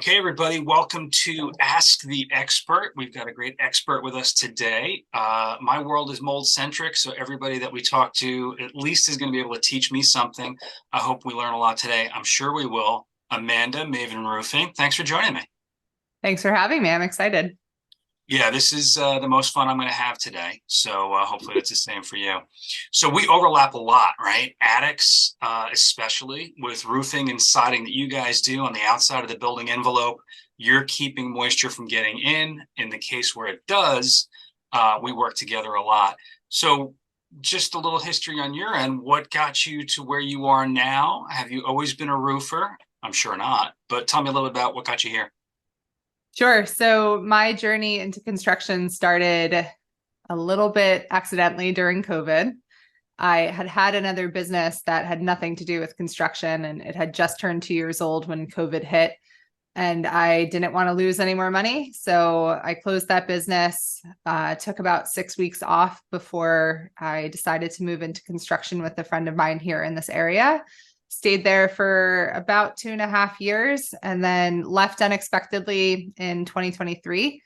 Okay, everybody, welcome to Ask the Expert. We've got a great expert with us today. My world is mold-centric, so everybody that we talk to at least is going to be able to teach me something. I hope we learn a lot today. I'm sure we will. Amanda, Maven Roofing, thanks for joining me. Thanks for having me. I'm excited. Yeah, this is the most fun I'm going to have today, so hopefully it's the same for you. So we overlap a lot, right? Attics, especially with roofing and siding that you guys do on the outside of the building envelope. You're keeping moisture from getting in. In the case where it does, we work together a lot. So just a little history on your end. What got you to where you are now? Have you always been a roofer? I'm sure not, but tell me a little bit about what got you here. Sure. So my journey into construction started a little bit accidentally during COVID. I had another business that had nothing to do with construction, and it had just turned 2 years old when COVID hit. And I didn't want to lose any more money. So I closed that business, took about 6 weeks off before I decided to move into construction with a friend of mine here in this area. Stayed there for about 2.5 years and then left unexpectedly in 2023.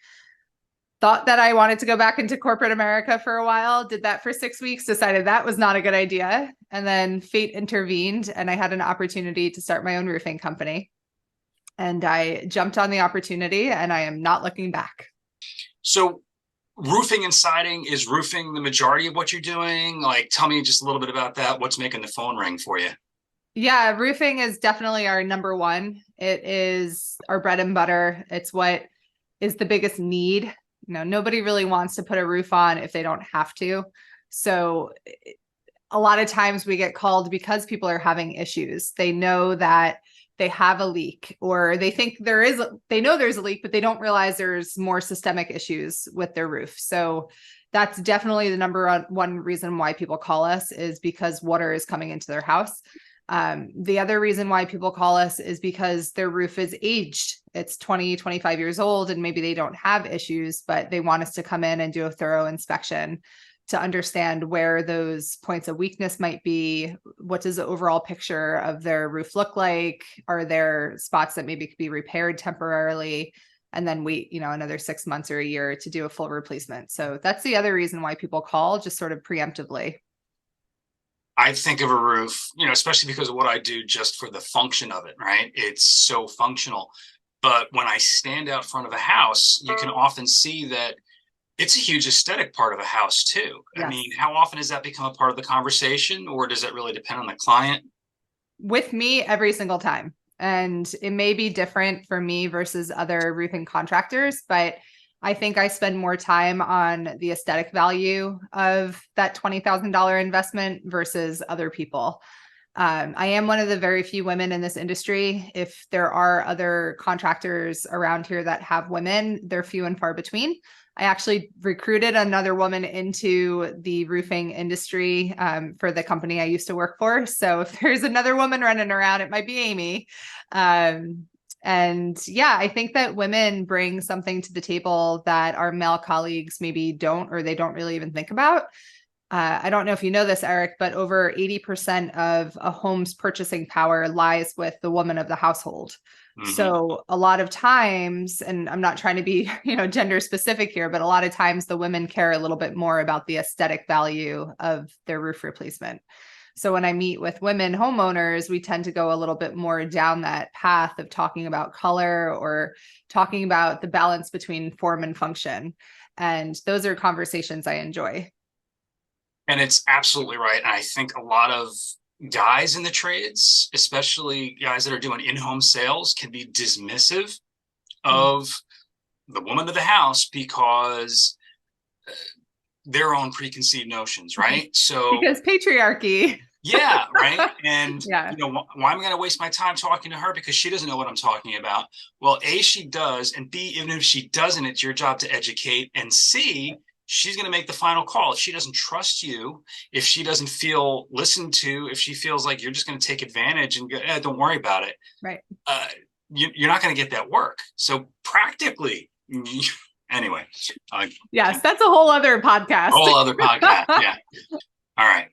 Thought that I wanted to go back into corporate America for a while, did that for 6 weeks, decided that was not a good idea. And then fate intervened and I had an opportunity to start my own roofing company. And I jumped on the opportunity and I am not looking back. So roofing and siding, is roofing the majority of what you're doing? Like, tell me just a little bit about that. What's making the phone ring for you? Yeah, roofing is definitely our number one. It is our bread and butter. It's what is the biggest need. Nobody really wants to put a roof on if they don't have to. So a lot of times we get called because people are having issues. They know that they have a leak, or they think they know there's a leak, but they don't realize there's more systemic issues with their roof. So that's definitely the number one reason why people call us, is because water is coming into their house. The other reason why people call us is because their roof is aged. It's 20, 25 years old, and maybe they don't have issues, but they want us to come in and do a thorough inspection to understand where those points of weakness might be. What does the overall picture of their roof look like? Are there spots that maybe could be repaired temporarily? And then wait, another 6 months or a year to do a full replacement. So that's the other reason why people call, just sort of preemptively. I think of a roof, especially because of what I do, just for the function of it, right? It's so functional. But when I stand out front of a house, you can often see that it's a huge aesthetic part of a house too. Yes. I mean, how often does that become a part of the conversation, or does it really depend on the client? With me, every single time. And it may be different for me versus other roofing contractors, but I think I spend more time on the aesthetic value of that $20,000 investment versus other people. I am one of the very few women in this industry. If there are other contractors around here that have women, they're few and far between. I actually recruited another woman into the roofing industry for the company I used to work for. So if there's another woman running around, it might be Amy. And yeah, I think that women bring something to the table that our male colleagues maybe don't, or they don't really even think about. I don't know if you know this, Eric, but over 80% of a home's purchasing power lies with the woman of the household. Mm-hmm. So a lot of times, and I'm not trying to be, gender specific here, but a lot of times the women care a little bit more about the aesthetic value of their roof replacement. So when I meet with women homeowners, we tend to go a little bit more down that path of talking about color or talking about the balance between form and function. And those are conversations I enjoy. And it's absolutely right. And I think a lot of guys in the trades, especially guys that are doing in-home sales, can be dismissive of the woman of the house because their own preconceived notions, right? So because patriarchy. Yeah, right. And yeah. Why am I going to waste my time talking to her because she doesn't know what I'm talking about? Well, A, she does, and B, even if she doesn't, it's your job to educate, and C, she's going to make the final call. If she doesn't trust you, if she doesn't feel listened to, if she feels like you're just going to take advantage and go, don't worry about it. Right. You're not going to get that work. So practically, anyway. Yes, that's a whole other podcast. Yeah. All right.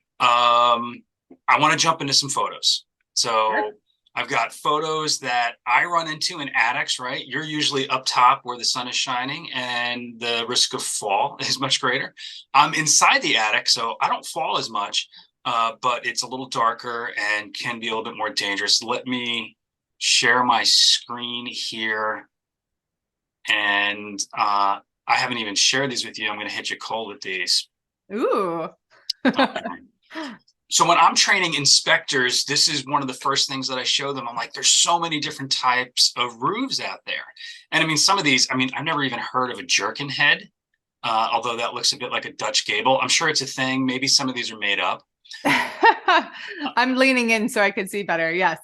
I want to jump into some photos. So sure. I've got photos that I run into in attics, right? You're usually up top where the sun is shining and the risk of fall is much greater. I'm inside the attic, so I don't fall as much, but it's a little darker and can be a little bit more dangerous. Let me share my screen here. And I haven't even shared these with you. I'm going to hit you cold with these. Ooh. Okay. So when I'm training inspectors, this is one of the first things that I show them. I'm like, there's so many different types of roofs out there. And I mean, some of these, I mean, I've never even heard of a jerkin head, although that looks a bit like a Dutch gable. I'm sure it's a thing. Maybe some of these are made up. I'm leaning in so I can see better. Yes.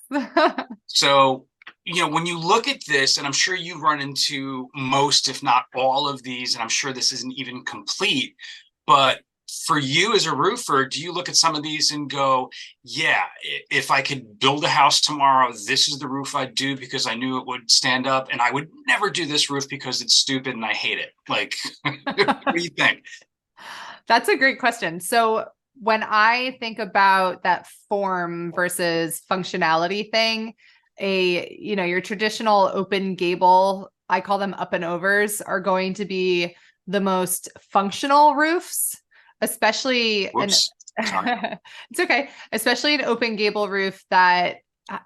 So, you know, when you look at this, and I'm sure you run into most, if not all of these, and I'm sure this isn't even complete, but for you as a roofer, do you look at some of these and go, yeah, if I could build a house tomorrow, this is the roof I'd do because I knew it would stand up, and I would never do this roof because it's stupid and I hate it. Like, what do you think? That's a great question. So when I think about that form versus functionality thing, your traditional open gable, I call them up and overs, are going to be the most functional roofs, especially Whoops. Sorry. it's okay, especially an open gable roof that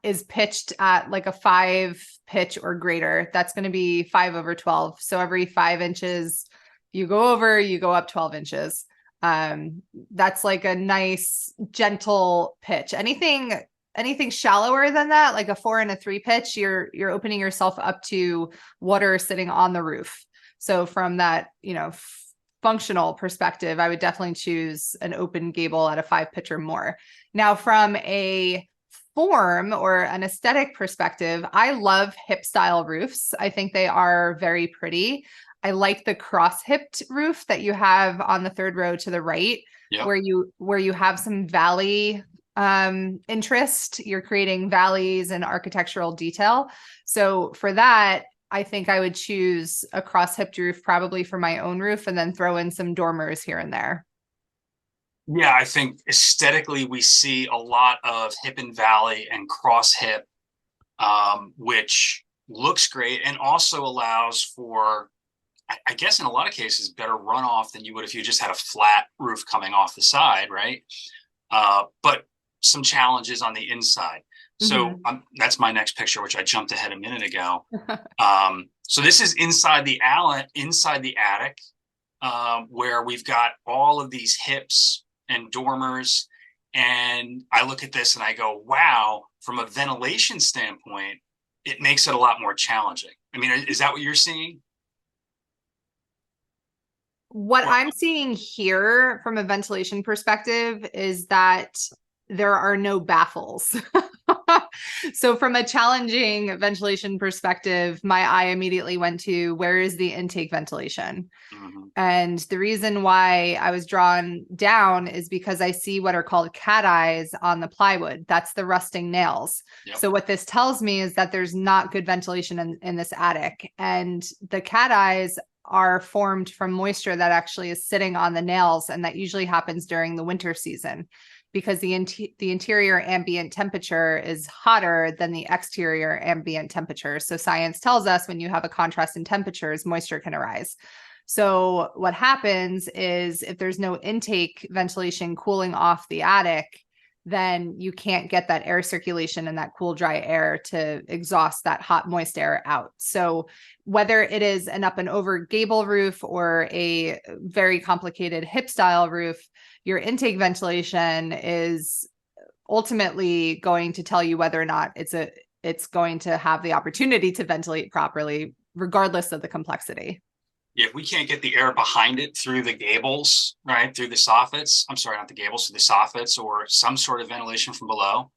is pitched at like a 5 pitch or greater. That's going to be 5/12. So every 5 inches you go over, you go up 12 inches. That's like a nice gentle pitch. Anything shallower than that, like a 4 and a 3 pitch, you're opening yourself up to water sitting on the roof. So from that, functional perspective, I would definitely choose an open gable at a 5 pitch or more. Now, from a form or an aesthetic perspective, I love hip style roofs. I think they are very pretty. I like the cross-hipped roof that you have on the 3rd row to the right, Yep. where you have some valley interest. You're creating valleys and architectural detail. So for that, I think I would choose a cross-hipped roof probably for my own roof, and then throw in some dormers here and there. Yeah, I think aesthetically we see a lot of hip and valley and cross hip, which looks great and also allows for, I guess in a lot of cases, better runoff than you would if you just had a flat roof coming off the side, right? But some challenges on the inside. So that's my next picture, which I jumped ahead a minute ago. So this is inside the attic, where we've got all of these hips and dormers. And I look at this and I go, wow, from a ventilation standpoint, it makes it a lot more challenging. I mean, is that what you're seeing? What I'm seeing here from a ventilation perspective is that there are no baffles. So from a challenging ventilation perspective, my eye immediately went to, where is the intake ventilation? And the reason why I was drawn down is because I see what are called cat eyes on the plywood. That's the rusting nails. Yep. So what this tells me is that there's not good ventilation in this attic. And the cat eyes are formed from moisture that actually is sitting on the nails. And that usually happens during the winter season, because the interior ambient temperature is hotter than the exterior ambient temperature. So science tells us when you have a contrast in temperatures, moisture can arise. So what happens is if there's no intake ventilation cooling off the attic, then you can't get that air circulation and that cool, dry air to exhaust that hot, moist air out. So whether it is an up and over gable roof or a very complicated hip style roof, your intake ventilation is ultimately going to tell you whether or not it's going to have the opportunity to ventilate properly, regardless of the complexity. If we can't get the air behind it through the gables, right, through the soffits, I'm sorry, not the gables, through the soffits or some sort of ventilation from below,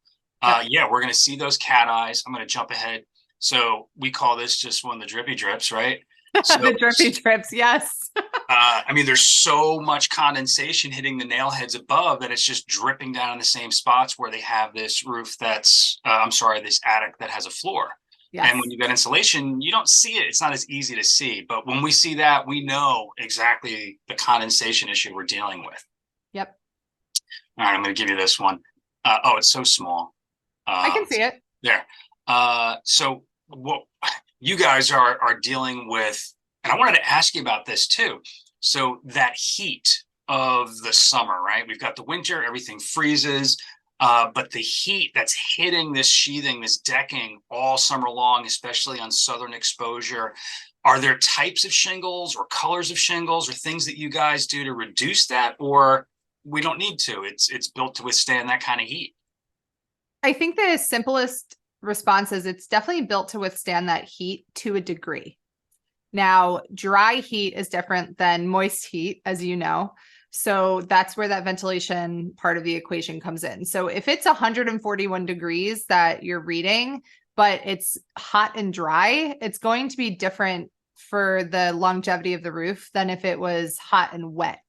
yeah, we're going to see those cat eyes. I'm going to jump ahead. So we call this just one of the drippy drips, right? So, the drippy drips, yes. I mean, there's so much condensation hitting the nail heads above that it's just dripping down in the same spots where they have this roof that's, this attic that has a floor. Yes. And when you got insulation, you don't see it. It's not as easy to see. But when we see that, we know exactly the condensation issue we're dealing with. Yep. All right, I'm going to give you this one. Oh, it's so small. I can see it. There. So what you guys are dealing with, and I wanted to ask you about this too. So that heat of the summer, right? We've got the winter, everything freezes, but the heat that's hitting this sheathing, this decking all summer long, especially on southern exposure. Are there types of shingles or colors of shingles or things that you guys do to reduce that, or we don't need to? It's built to withstand that kind of heat. I think the simplest response is it's definitely built to withstand that heat to a degree. Now, dry heat is different than moist heat, as you know. So that's where that ventilation part of the equation comes in. So if it's 141 degrees that you're reading, but it's hot and dry, it's going to be different for the longevity of the roof than if it was hot and wet.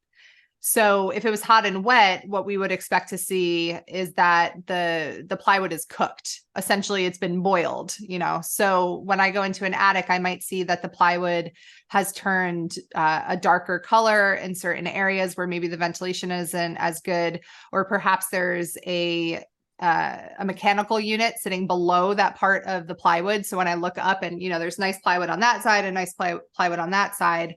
So if it was hot and wet, what we would expect to see is that the plywood is cooked. Essentially, it's been boiled, you know. So when I go into an attic, I might see that the plywood has turned a darker color in certain areas where maybe the ventilation isn't as good, or perhaps there's a mechanical unit sitting below that part of the plywood. So when I look up and, you know, there's nice plywood on that side and nice plywood on that side,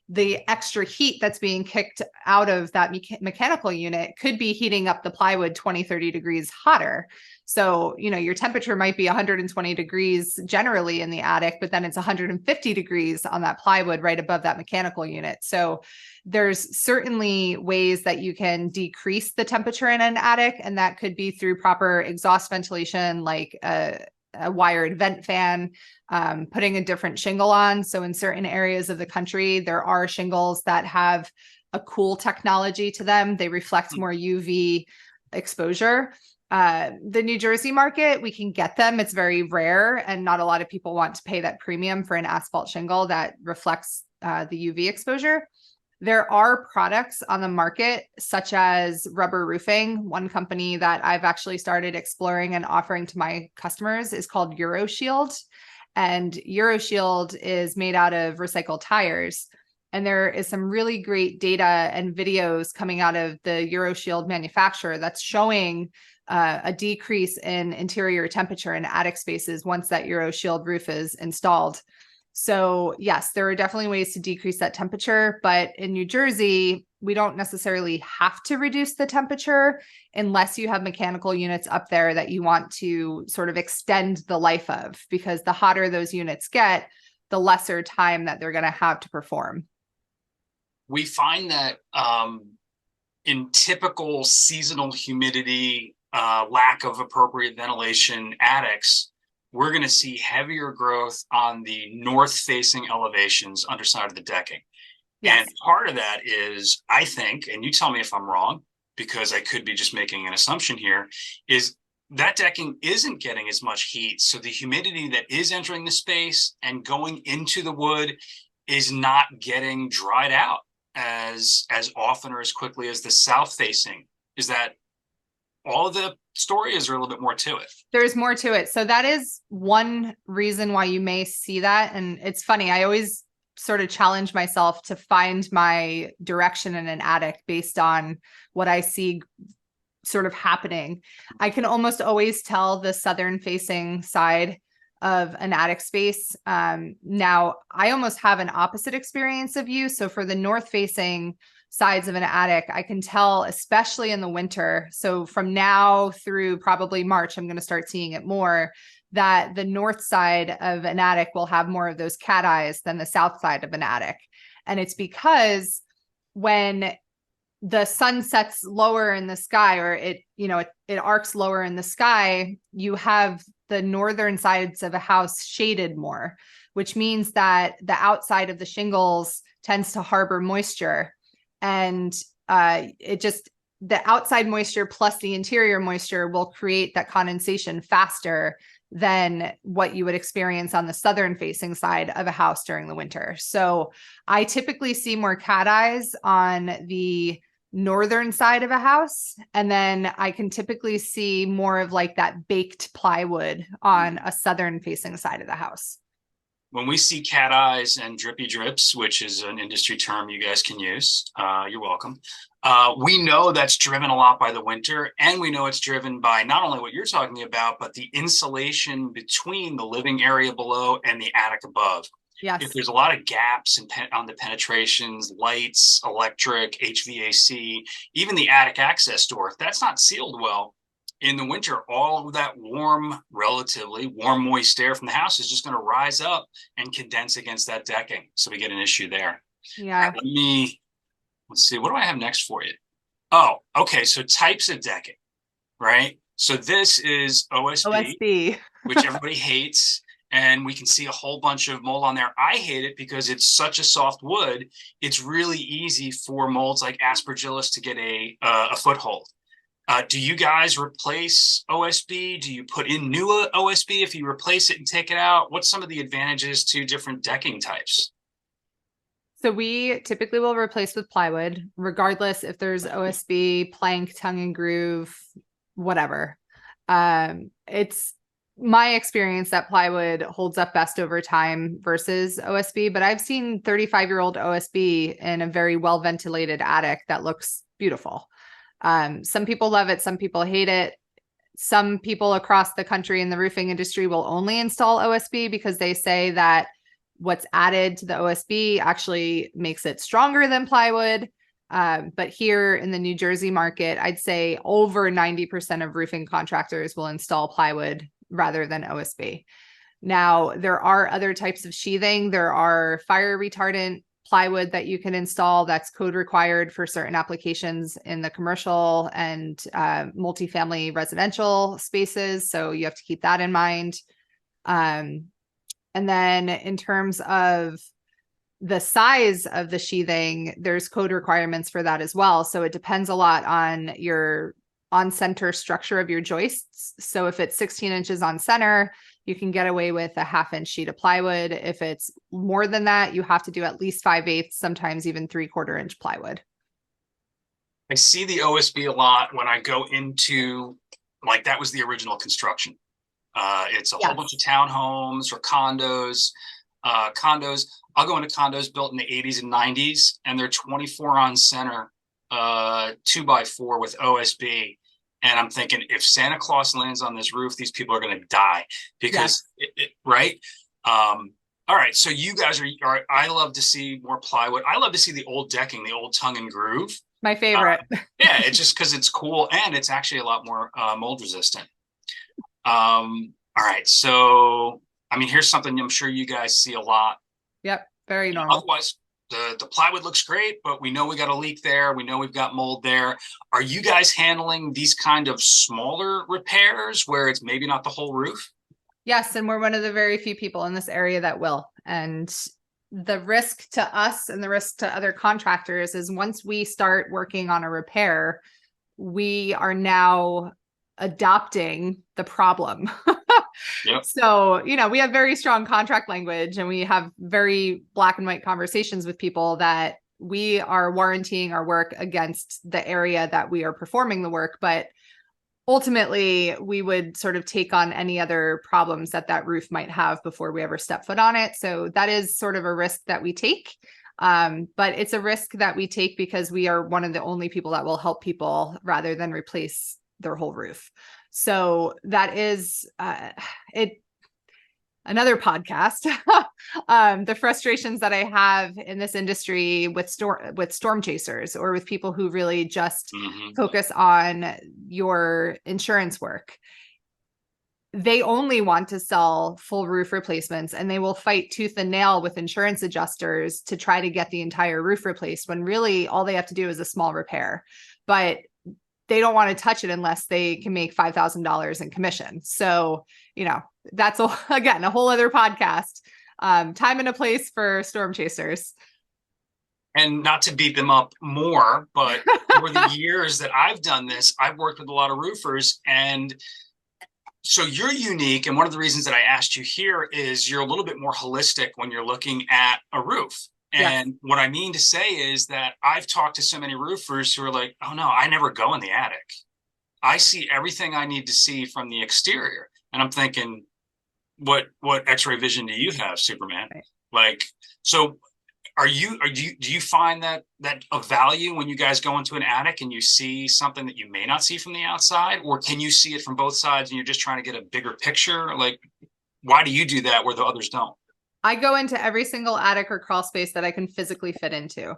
the extra heat that's being kicked out of that mechanical unit could be heating up the plywood 20, 30 degrees hotter. So, you know, your temperature might be 120 degrees generally in the attic, but then it's 150 degrees on that plywood right above that mechanical unit. So there's certainly ways that you can decrease the temperature in an attic, and that could be through proper exhaust ventilation, like a wired vent fan, putting a different shingle on. So in certain areas of the country, there are shingles that have a cool technology to them. They reflect more UV exposure. The New Jersey market, we can get them. It's very rare, and not a lot of people want to pay that premium for an asphalt shingle that reflects the UV exposure. There are products on the market, such as rubber roofing. One company that I've actually started exploring and offering to my customers is called EuroShield. And EuroShield is made out of recycled tires. And there is some really great data and videos coming out of the EuroShield manufacturer that's showing a decrease in interior temperature in attic spaces once that EuroShield roof is installed. So yes, there are definitely ways to decrease that temperature, but in New Jersey, we don't necessarily have to reduce the temperature unless you have mechanical units up there that you want to sort of extend the life of, because the hotter those units get, the lesser time that they're going to have to perform. We find that in typical seasonal humidity, lack of appropriate ventilation attics, we're going to see heavier growth on the north-facing elevations underside of the decking. Yes. And part of that is, I think, and you tell me if I'm wrong, because I could be just making an assumption here, is that decking isn't getting as much heat. So the humidity that is entering the space and going into the wood is not getting dried out as often or as quickly as the south-facing. Is that all of the story? Is there a little bit more to it? There's more to it. So that is one reason why you may see that. And it's funny, I always sort of challenge myself to find my direction in an attic based on what I see sort of happening. I can almost always tell the southern facing side of an attic space. Now, I almost have an opposite experience of you. So for the north facing sides of an attic, I can tell, especially in the winter. So from now through probably March, I'm going to start seeing it more, that the north side of an attic will have more of those cat eyes than the south side of an attic. And it's because when the sun sets lower in the sky, or it arcs lower in the sky, you have the northern sides of a house shaded more, which means that the outside of the shingles tends to harbor moisture. And the outside moisture plus the interior moisture will create that condensation faster than what you would experience on the southern facing side of a house during the winter. So I typically see more cat eyes on the northern side of a house. And then I can typically see more of like that baked plywood on a southern facing side of the house. when we see cat eyes and drippy drips, which is an industry term you guys can use, you're welcome. We know that's driven a lot by the winter, and we know it's driven by not only what you're talking about, but the insulation between the living area below and the attic above. If Yes. there's a lot of gaps on the penetrations, lights, electric, HVAC, even the attic access door, if that's not sealed well, in the winter, all of that warm, relatively warm, moist air from the house is just going to rise up and condense against that decking. So we get an issue there. All Yeah. right, let's see, what do I have next for you? Oh, okay. So types of decking, right? So this is OSB, OSB. which everybody hates. And we can see a whole bunch of mold on there. I hate it because it's such a soft wood. It's really easy for molds like aspergillus to get a foothold. Do you guys replace OSB? Do you put in new OSB if you replace it and take it out? What's some of the advantages to different decking types? So we typically will replace with plywood, regardless if there's OSB, plank, tongue and groove, whatever. It's my experience that plywood holds up best over time versus OSB, but I've seen 35-year-old OSB in a very well ventilated attic that looks beautiful. Some people love it, some people hate it. Some people across the country in the roofing industry will only install OSB because they say that what's added to the OSB actually makes it stronger than plywood. But here in the New Jersey market, I'd say over 90% of roofing contractors will install plywood rather than OSB. Now, there are other types of sheathing. There are fire retardant plywood that you can install that's code required for certain applications in the commercial and multifamily residential spaces. So you have to keep that in mind. And then in terms of the size of the sheathing, there's code requirements for that as well. So it depends a lot on your on-center structure of your joists. So if it's 16 inches on center, you can get away with a 1/2 inch sheet of plywood. If it's more than that, you have to do at least 5/8, sometimes even 3/4 inch plywood. I see the OSB a lot when I go into, like, that was the original construction. It's a whole bunch of townhomes or condos. I'll go into condos built in the 80s and 90s, and they're 24 on center, 2x4 with OSB. And I'm thinking, if Santa Claus lands on this roof, these people are going to die because, right? All right. So you guys are, I love to see more plywood. I love to see the old decking, the old tongue and groove. My favorite. Yeah, it's just because it's cool and it's actually a lot more mold resistant. All right. So, I mean, here's something I'm sure you guys see a lot. Yep. Very normal. Otherwise, the plywood looks great, but we know we got a leak there. We know we've got mold there. Are you guys handling these kind of smaller repairs where it's maybe not the whole roof? Yes, and we're one of the very few people in this area that will. And the risk to us and the risk to other contractors is once we start working on a repair, we are now adopting the problem. Yep. So, we have very strong contract language and we have very black and white conversations with people that we are warranting our work against the area that we are performing the work. But ultimately, we would sort of take on any other problems that roof might have before we ever step foot on it. So that is sort of a risk that we take. But it's a risk that we take because we are one of the only people that will help people rather than replace their whole roof. So that is another podcast. The frustrations that I have in this industry with storm chasers or with people who really just focus on your insurance work. They only want to sell full roof replacements and they will fight tooth and nail with insurance adjusters to try to get the entire roof replaced when really all they have to do is a small repair. But they don't want to touch it unless they can make $5,000 in commission. So, that's again, a whole other podcast. Time and a place for storm chasers. And not to beat them up more, but over the years that I've done this, I've worked with a lot of roofers. And so you're unique. And one of the reasons that I asked you here is you're a little bit more holistic when you're looking at a roof. And what I mean to say is that I've talked to so many roofers who are like, oh no, I never go in the attic. I see everything I need to see from the exterior. And I'm thinking, what X-ray vision do you have, Superman? Right. Like, so do you find that of value when you guys go into an attic and you see something that you may not see from the outside, or can you see it from both sides and you're just trying to get a bigger picture? Like, why do you do that where the others don't? I go into every single attic or crawl space that I can physically fit into.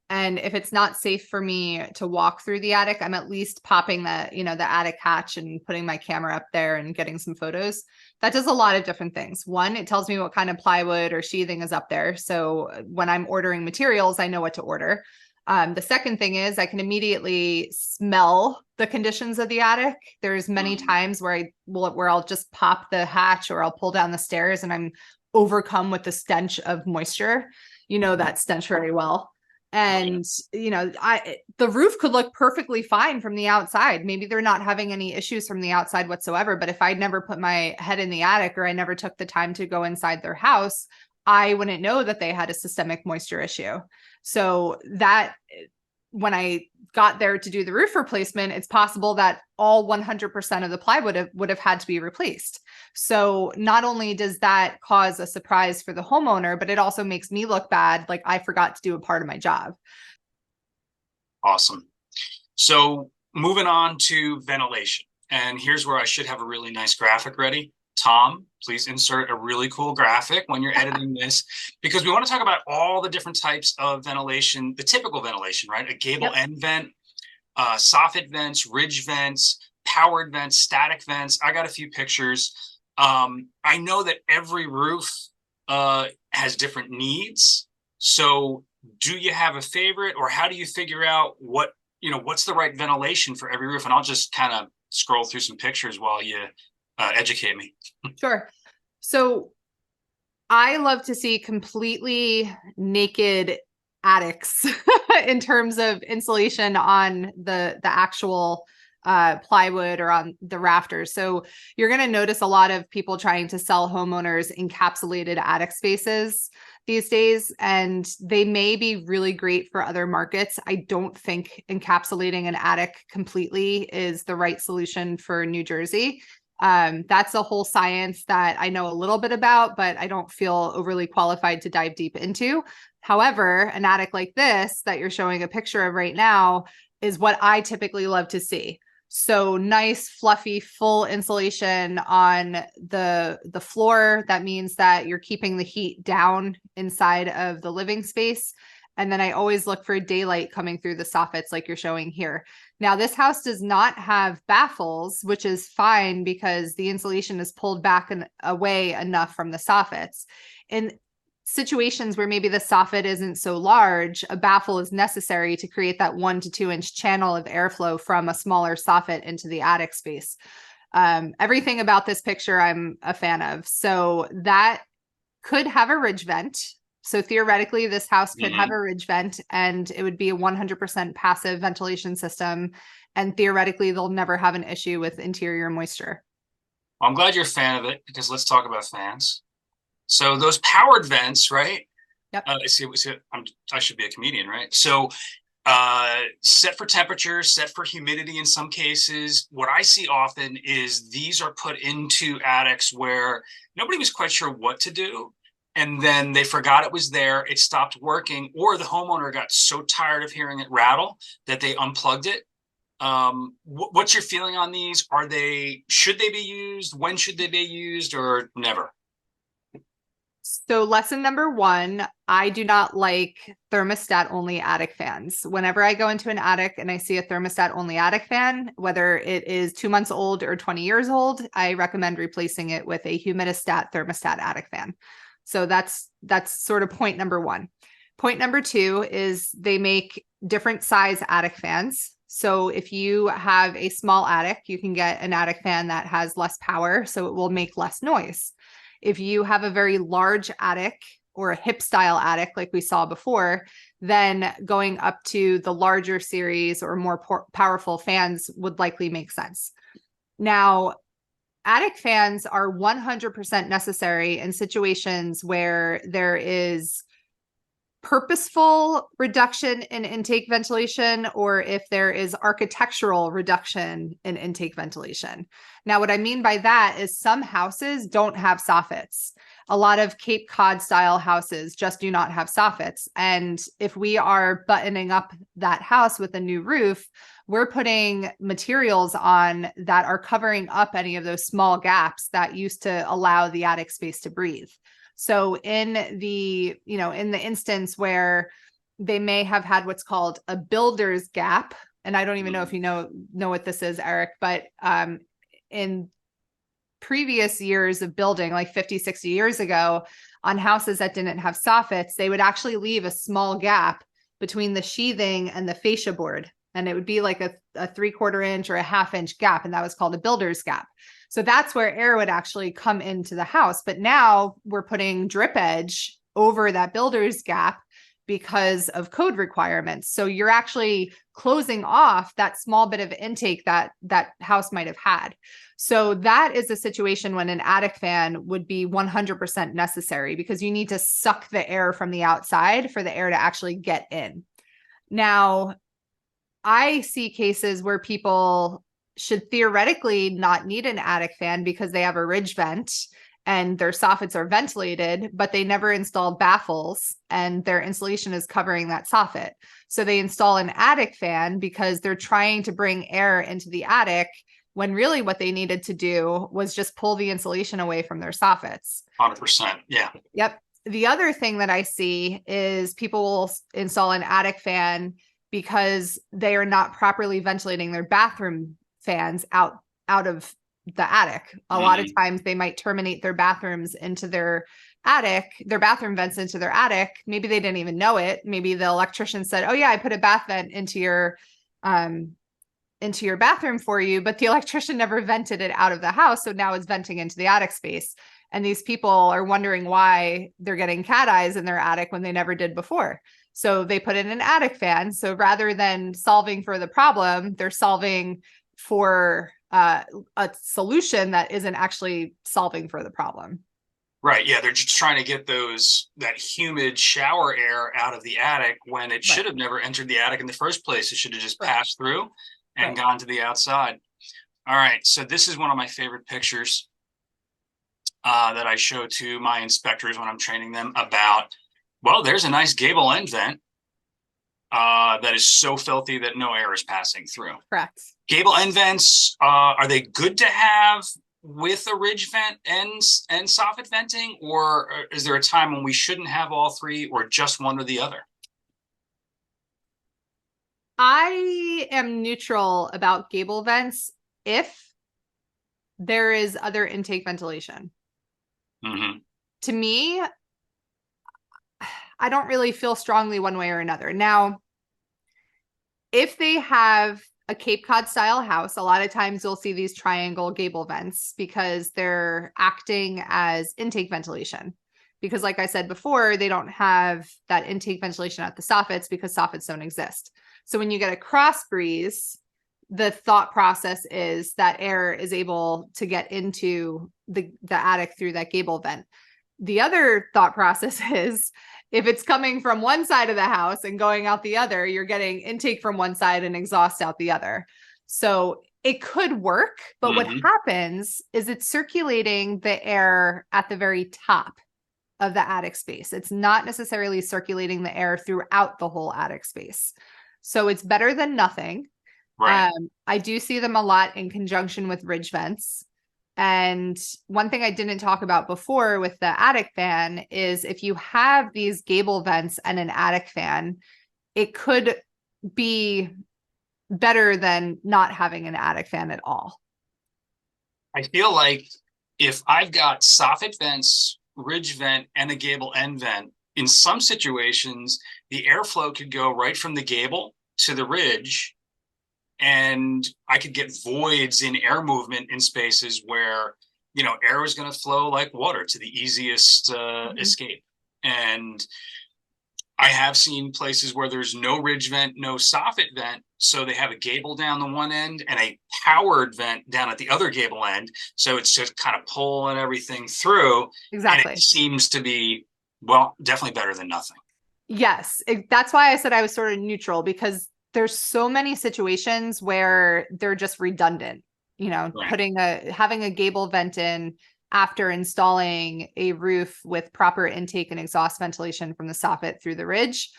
And if it's not safe for me to walk through the attic, I'm at least popping the attic hatch and putting my camera up there and getting some photos. That does a lot of different things. One, it tells me what kind of plywood or sheathing is up there. So when I'm ordering materials, I know what to order. The second thing is I can immediately smell the conditions of the attic. There's many times where I'll just pop the hatch or I'll pull down the stairs and I'm overcome with the stench of moisture. You know that stench very well. And the roof could look perfectly fine from the outside. Maybe they're not having any issues from the outside whatsoever, but if I'd never put my head in the attic or I never took the time to go inside their house, I wouldn't know that they had a systemic moisture issue. So that when I got there to do the roof replacement, it's possible that all 100% of the plywood would have had to be replaced. So not only does that cause a surprise for the homeowner, but it also makes me look bad, like I forgot to do a part of my job. Awesome. So moving on to ventilation. And here's where I should have a really nice graphic ready. Tom, please insert a really cool graphic when you're editing this, because we want to talk about all the different types of ventilation, the typical ventilation, right? A gable end vent, soffit vents, ridge vents, powered vents, static vents. I got a few pictures. I know that every roof has different needs. So do you have a favorite, or how do you figure out what's the right ventilation for every roof? And I'll just kind of scroll through some pictures while you educate me. Sure. So I love to see completely naked attics in terms of insulation on the actual plywood or on the rafters. So you're going to notice a lot of people trying to sell homeowners encapsulated attic spaces these days, and they may be really great for other markets. I don't think encapsulating an attic completely is the right solution for New Jersey. That's a whole science that I know a little bit about, but I don't feel overly qualified to dive deep into. However, an attic like this that you're showing a picture of right now is what I typically love to see. So nice, fluffy, full insulation on the floor. That means that you're keeping the heat down inside of the living space. And then I always look for daylight coming through the soffits like you're showing here. Now, this house does not have baffles, which is fine because the insulation is pulled back and away enough from the soffits. In situations where maybe the soffit isn't so large, a baffle is necessary to create that 1 to 2 inch channel of airflow from a smaller soffit into the attic space. Everything about this picture I'm a fan of. So that could have a ridge vent. So theoretically, this house could have a ridge vent and it would be a 100% passive ventilation system. And theoretically, they'll never have an issue with interior moisture. Well, I'm glad you're a fan of it, because let's talk about fans. So those powered vents, right? Yep. I should be a comedian, right? So set for temperature, set for humidity in some cases. What I see often is these are put into attics where nobody was quite sure what to do. And then they forgot it was there, it stopped working, or the homeowner got so tired of hearing it rattle that they unplugged it. What's your feeling on these? Should they be used? When should they be used, or never? So lesson number 1, I do not like thermostat only attic fans. Whenever I go into an attic and I see a thermostat only attic fan, whether it is 2 months old or 20 years old, I recommend replacing it with a humidistat thermostat attic fan. So that's sort of point number 1. Point number 2 is they make different size attic fans. So if you have a small attic, you can get an attic fan that has less power, so it will make less noise. If you have a very large attic or a hip style attic, like we saw before, then going up to the larger series or more powerful fans would likely make sense. Now, attic fans are 100% necessary in situations where there is purposeful reduction in intake ventilation or if there is architectural reduction in intake ventilation. Now, what I mean by that is some houses don't have soffits. A lot of Cape Cod style houses just do not have soffits. And if we are buttoning up that house with a new roof, we're putting materials on that are covering up any of those small gaps that used to allow the attic space to breathe. So in the, in the instance where they may have had what's called a builder's gap, and I don't even know if you know what this is, Eric, but in previous years of building, like 50, 60 years ago, on houses that didn't have soffits, they would actually leave a small gap between the sheathing and the fascia board. And it would be like a 3/4 inch or a 1/2 inch gap. And that was called a builder's gap. So that's where air would actually come into the house. But now we're putting drip edge over that builder's gap because of code requirements. So you're actually closing off that small bit of intake that that house might have had. So that is a situation when an attic fan would be 100% necessary because you need to suck the air from the outside for the air to actually get in. Now, I see cases where people should theoretically not need an attic fan because they have a ridge vent and their soffits are ventilated, but they never installed baffles and their insulation is covering that soffit. So they install an attic fan because they're trying to bring air into the attic when really what they needed to do was just pull the insulation away from their soffits. 100%. Yeah. Yep. The other thing that I see is people will install an attic fan because they are not properly ventilating their bathroom fans out of the attic. A lot of times they might terminate their bathrooms into their attic, their bathroom vents into their attic. Maybe they didn't even know it. Maybe the electrician said, "Oh yeah, I put a bath vent into your bathroom for you," but the electrician never vented it out of the house. So now it's venting into the attic space. And these people are wondering why they're getting cat eyes in their attic when they never did before. So they put in an attic fan. So rather than solving for the problem, they're solving for a solution that isn't actually solving for the problem. Right. Yeah. They're just trying to get that humid shower air out of the attic when it should have never entered the attic in the first place. It should have just passed through and gone to the outside. All right. So this is one of my favorite pictures that I show to my inspectors when I'm training them about, well, there's a nice gable end vent that is so filthy that no air is passing through. Correct. Gable end vents, are they good to have with a ridge vent and soffit venting, or is there a time when we shouldn't have all three or just one or the other? I am neutral about gable vents if there is other intake ventilation. To me, I don't really feel strongly one way or another. Now, if they have a Cape Cod style house, a lot of times you'll see these triangle gable vents because they're acting as intake ventilation. Because like I said before, they don't have that intake ventilation at the soffits because soffits don't exist. So when you get a cross breeze, the thought process is that air is able to get into the attic through that gable vent. The other thought process is if it's coming from one side of the house and going out the other, you're getting intake from one side and exhaust out the other. So it could work, but what happens is it's circulating the air at the very top of the attic space. It's not necessarily circulating the air throughout the whole attic space. So it's better than nothing. Right. I do see them a lot in conjunction with ridge vents. And one thing I didn't talk about before with the attic fan is if you have these gable vents and an attic fan, it could be better than not having an attic fan at all. I feel like if I've got soffit vents, ridge vent, and a gable end vent, in some situations, the airflow could go right from the gable to the ridge, and I could get voids in air movement in spaces where, air is going to flow like water to the easiest escape. And I have seen places where there's no ridge vent, no soffit vent. So they have a gable down the one end and a powered vent down at the other gable end. So it's just kind of pulling everything through. Exactly. And it seems to be, well, definitely better than nothing. Yes, that's why I said I was sort of neutral, because there's so many situations where they're just redundant. Right. Having a gable vent in after installing a roof with proper intake and exhaust ventilation from the soffit through the ridge,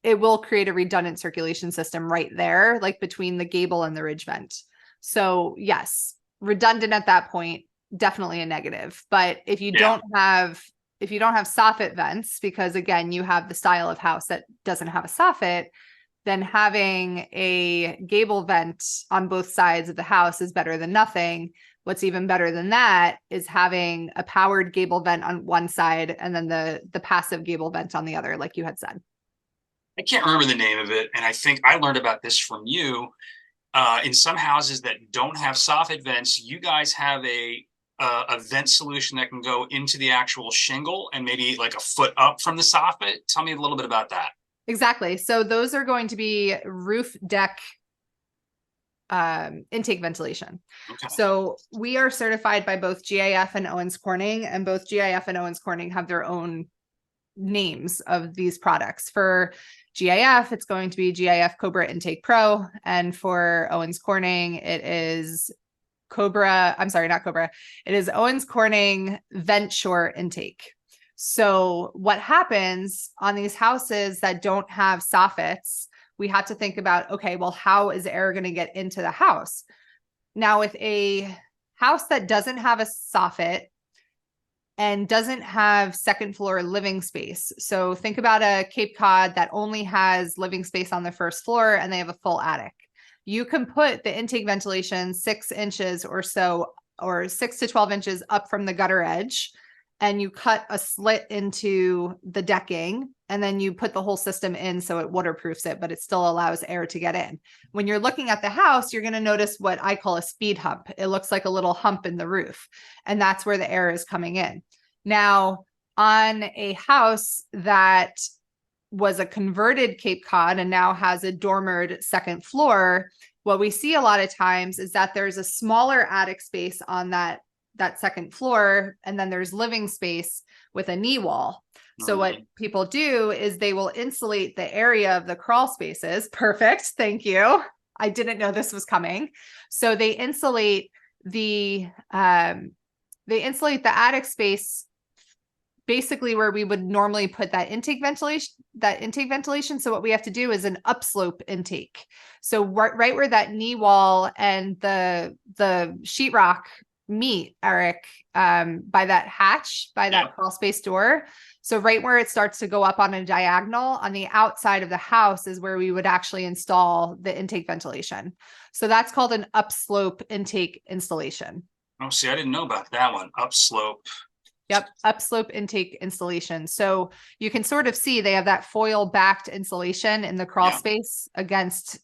it will create a redundant circulation system right there, like between the gable and the ridge vent. So yes, redundant at that point, definitely a negative. But Yeah. if you don't have soffit vents, because again, you have the style of house that doesn't have a soffit, then having a gable vent on both sides of the house is better than nothing. What's even better than that is having a powered gable vent on one side and then the passive gable vent on the other, like you had said. I can't remember the name of it, and I think I learned about this from you. In some houses that don't have soffit vents, you guys have a vent solution that can go into the actual shingle and maybe like a foot up from the soffit. Tell me a little bit about that. Exactly. So those are going to be roof deck intake ventilation. Okay. So we are certified by both GIF and Owens Corning, and both GIF and Owens Corning have their own names of these products. For GIF, it's going to be GIF Cobra Intake Pro, and for Owens Corning, it is not Cobra. It is Owens Corning Vent Shore Intake. So what happens on these houses that don't have soffits, we have to think about, okay, well, how is air going to get into the house? Now, with a house that doesn't have a soffit and doesn't have second floor living space. So think about a Cape Cod that only has living space on the first floor and they have a full attic. You can put the intake ventilation 6 inches or so, or 6 to 12 inches up from the gutter edge, and you cut a slit into the decking, and then you put the whole system in so it waterproofs it, but it still allows air to get in. When you're looking at the house, you're going to notice what I call a speed hump. It looks like a little hump in the roof, and that's where the air is coming in. Now, on a house that was a converted Cape Cod and now has a dormered second floor, what we see a lot of times is that there's a smaller attic space on that second floor, and then there's living space with a knee wall. So what people do is they will insulate the area of the crawl spaces. Perfect. Thank you. I didn't know this was coming. So they insulate the attic space basically where we would normally put that intake ventilation. So what we have to do is an upslope intake. So right where that knee wall and the sheetrock meet, Eric, by that hatch, by that crawl space door. So right where it starts to go up on a diagonal on the outside of the house is where we would actually install the intake ventilation. So that's called an upslope intake installation. Oh, see, I didn't know about that one. Upslope. Yep, upslope intake installation. So you can sort of see they have that foil backed insulation in the crawl space against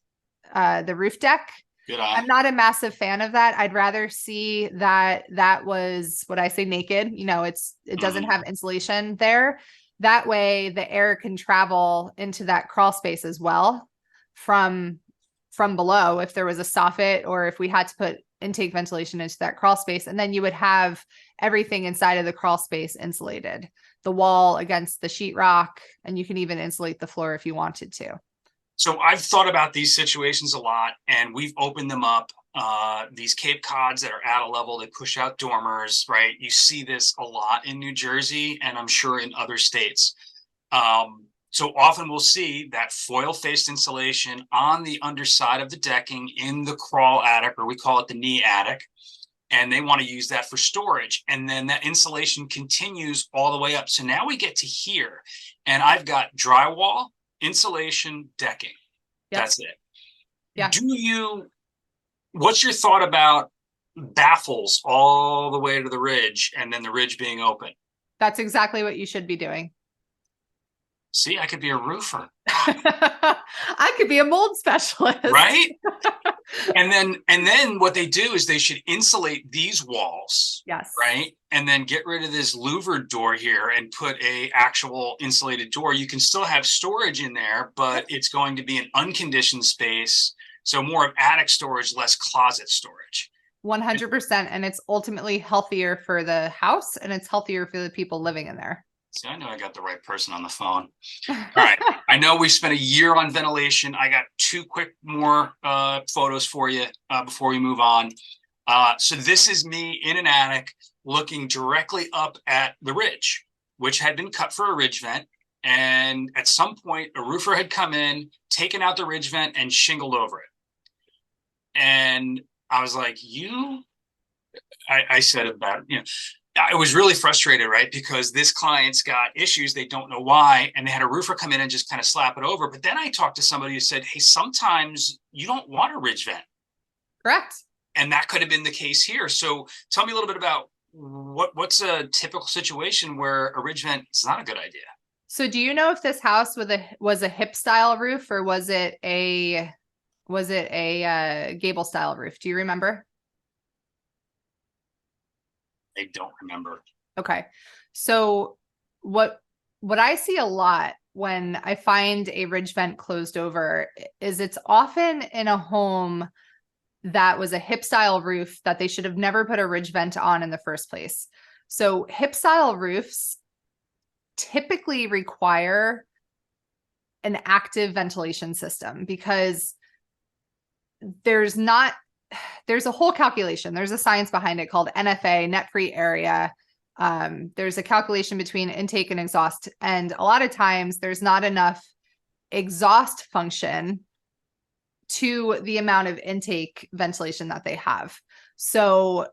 the roof deck. Good eye. I'm not a massive fan of that. I'd rather see that was what I say naked. It doesn't have insulation there. That way the air can travel into that crawl space as well from below if there was a soffit, or if we had to put intake ventilation into that crawl space. And then you would have everything inside of the crawl space insulated, the wall against the sheetrock, and you can even insulate the floor if you wanted to. So I've thought about these situations a lot, and we've opened them up. These Cape Cods that are at a level, they push out dormers, right? You see this a lot in New Jersey, and I'm sure in other states. So often we'll see that foil-faced insulation on the underside of the decking in the crawl attic, or we call it the knee attic, and they want to use that for storage. And then that insulation continues all the way up. So now we get to here, and I've got drywall, insulation, decking. That's it. Yeah. What's your thought about baffles all the way to the ridge and then the ridge being open? That's exactly what you should be doing. See, I could be a roofer. I could be a mold specialist. Right? And then what they do is they should insulate these walls. Yes. Right? And then get rid of this louvered door here and put a actual insulated door. You can still have storage in there, but it's going to be an unconditioned space. So more of attic storage, less closet storage. 100%. And it's ultimately healthier for the house, and it's healthier for the people living in there. See, I know I got the right person on the phone. All right. I know we spent a year on ventilation. I got two quick more photos for you before we move on. So this is me in an attic looking directly up at the ridge, which had been cut for a ridge vent. And at some point, a roofer had come in, taken out the ridge vent, and shingled over it. And I was like, I said about, I was really frustrated, right? Because this client's got issues, they don't know why, and they had a roofer come in and just kind of slap it over. But then I talked to somebody who said, hey, sometimes you don't want a ridge vent. Correct. And that could have been the case here. So tell me a little bit about what's a typical situation where a ridge vent is not a good idea. So do you know if this house was a hip style roof, or was it a gable style roof? Do you remember? I don't remember. Okay. So what I see a lot when I find a ridge vent closed over is it's often in a home that was a hip style roof that they should have never put a ridge vent on in the first place. So hip style roofs typically require an active ventilation system because there's a whole calculation. There's a science behind it called NFA, net free area. There's a calculation between intake and exhaust. And a lot of times there's not enough exhaust function to the amount of intake ventilation that they have. So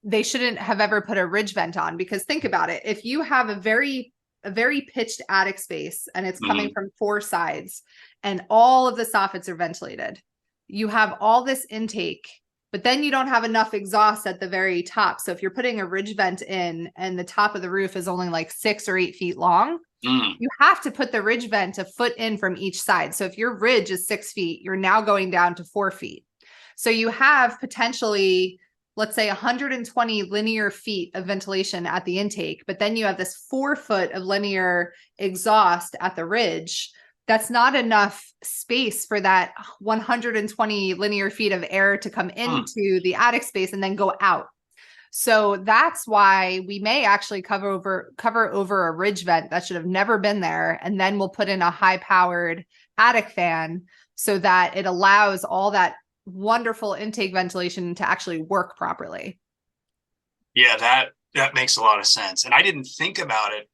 they shouldn't have ever put a ridge vent on, because think about it. If you have a very pitched attic space and it's coming from four sides and all of the soffits are ventilated, you have all this intake, but then you don't have enough exhaust at the very top. So if you're putting a ridge vent in and the top of the roof is only like 6 or 8 feet long, you have to put the ridge vent a foot in from each side. So if your ridge is 6 feet, you're now going down to 4 feet. So you have potentially, let's say 120 linear feet of ventilation at the intake, but then you have this 4 foot of linear exhaust at the ridge. That's not enough space for that 120 linear feet of air to come into the attic space and then go out. So that's why we may actually cover over a ridge vent that should have never been there. And then we'll put in a high powered attic fan so that it allows all that wonderful intake ventilation to actually work properly. Yeah, that makes a lot of sense. And I didn't think about it.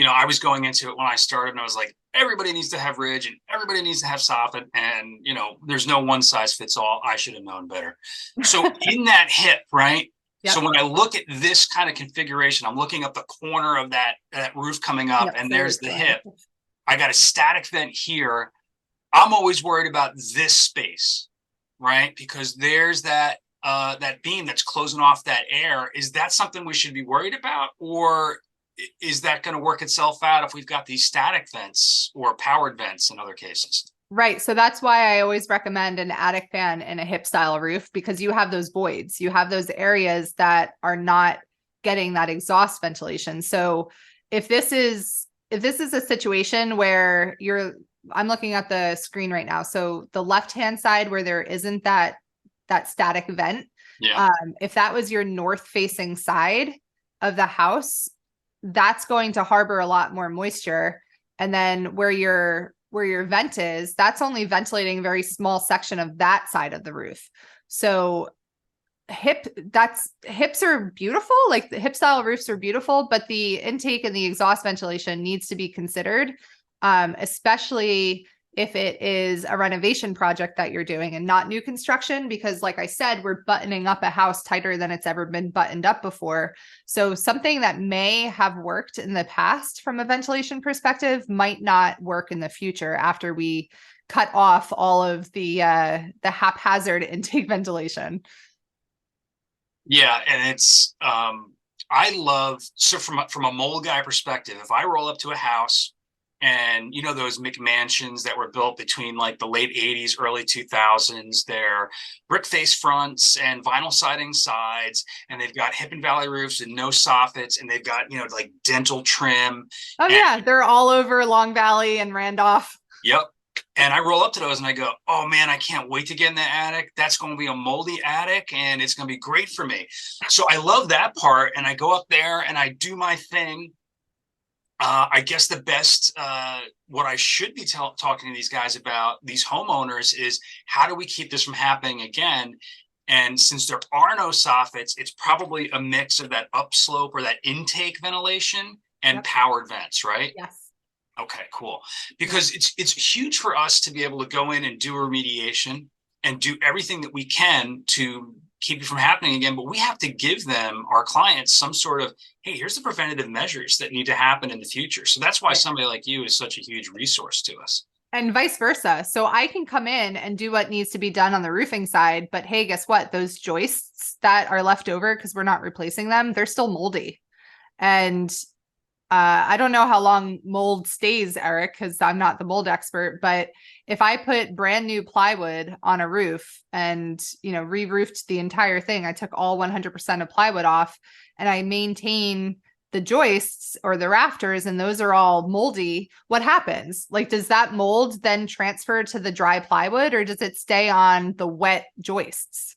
I was going into it when I started and I was like, everybody needs to have ridge and everybody needs to have soffit. And, there's no one size fits all. I should have known better. So in that hip, right? Yep. So when I look at this kind of configuration, I'm looking up the corner of that roof coming up, and there's the hip. I got a static vent here. I'm always worried about this space, right? Because there's that beam that's closing off that air. Is that something we should be worried about? Or is that going to work itself out if we've got these static vents or powered vents in other cases? Right. So that's why I always recommend an attic fan in a hip style roof, because you have those voids, you have those areas that are not getting that exhaust ventilation. So if this is a situation where I'm looking at the screen right now. So the left-hand side where there isn't that static vent, if that was your north facing side of the house, that's going to harbor a lot more moisture. And then where your vent is, that's only ventilating a very small section of that side of the roof. So hips are beautiful. Like the hip style roofs are beautiful, but the intake and the exhaust ventilation needs to be considered, especially if it is a renovation project that you're doing and not new construction, because like I said, we're buttoning up a house tighter than it's ever been buttoned up before. So something that may have worked in the past from a ventilation perspective might not work in the future after we cut off all of the haphazard intake ventilation. Yeah. And it's, I love, so from a mold guy perspective, if I roll up to a house, and those McMansions that were built between like the late 80s, early 2000s, they're brick face fronts and vinyl siding sides, and they've got hip and valley roofs and no soffits, and they've got, like dental trim. Oh, yeah. They're all over Long Valley and Randolph. Yep. And I roll up to those and I go, oh man, I can't wait to get in the attic. That's going to be a moldy attic and it's going to be great for me. So I love that part. And I go up there and I do my thing. I guess the best, what I should be talking to these guys about, these homeowners, is how do we keep this from happening again? And since there are no soffits, it's probably a mix of that upslope or that intake ventilation and Yep. powered vents, right? Yes. Okay, cool. Yep. Because it's huge for us to be able to go in and do a remediation and do everything that we can to keep it from happening again. But we have to give them, our clients, some sort of, hey, here's the preventative measures that need to happen in the future. So that's why Right. somebody like you is such a huge resource to us. And vice versa. So I can come in and do what needs to be done on the roofing side, but hey, guess what? Those joists that are left over because we're not replacing them, they're still moldy. And I don't know how long mold stays, Eric, because I'm not the mold expert, but if I put brand new plywood on a roof and, re-roofed the entire thing, I took all 100% of plywood off and I maintain the joists or the rafters and those are all moldy, what happens? Like, does that mold then transfer to the dry plywood or does it stay on the wet joists?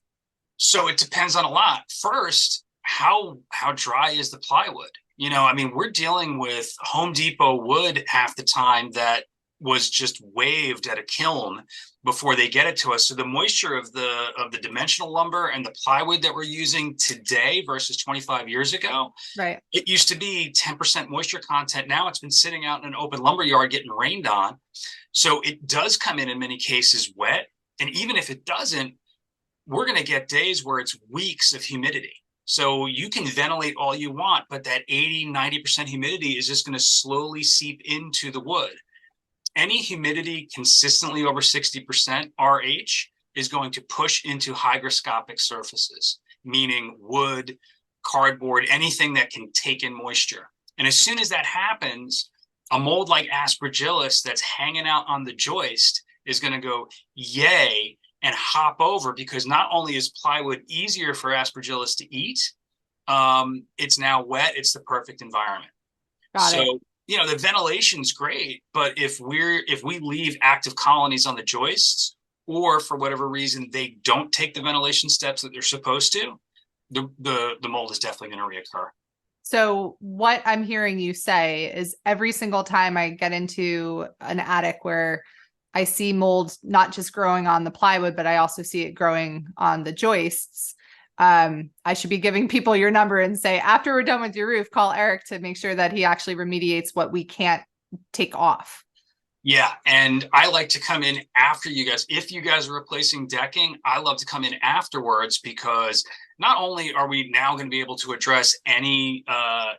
So it depends on a lot. First, how dry is the plywood? I mean, we're dealing with Home Depot wood half the time that was just waved at a kiln before they get it to us. So the moisture of the dimensional lumber and the plywood that we're using today versus 25 years ago, Right. it used to be 10% moisture content. Now it's been sitting out in an open lumber yard getting rained on. So it does come in many cases wet. And even if it doesn't, we're going to get days where it's weeks of humidity. So you can ventilate all you want, but that 80-90% humidity is just going to slowly seep into the wood. Any humidity consistently over 60% RH is going to push into hygroscopic surfaces, meaning wood, cardboard, anything that can take in moisture. And as soon as that happens, a mold like Aspergillus that's hanging out on the joist is going to go, yay, and hop over, because not only is plywood easier for Aspergillus to eat, it's now wet. It's the perfect environment. Got it. So, the ventilation's great, but if we leave active colonies on the joists, or for whatever reason they don't take the ventilation steps that they're supposed to, the mold is definitely going to reoccur. So what I'm hearing you say is every single time I get into an attic where I see mold not just growing on the plywood, but I also see it growing on the joists, I should be giving people your number and say, after we're done with your roof, call Eric to make sure that he actually remediates what we can't take off. Yeah, and I like to come in after you guys. If you guys are replacing decking, I love to come in afterwards, because not only are we now going to be able to address any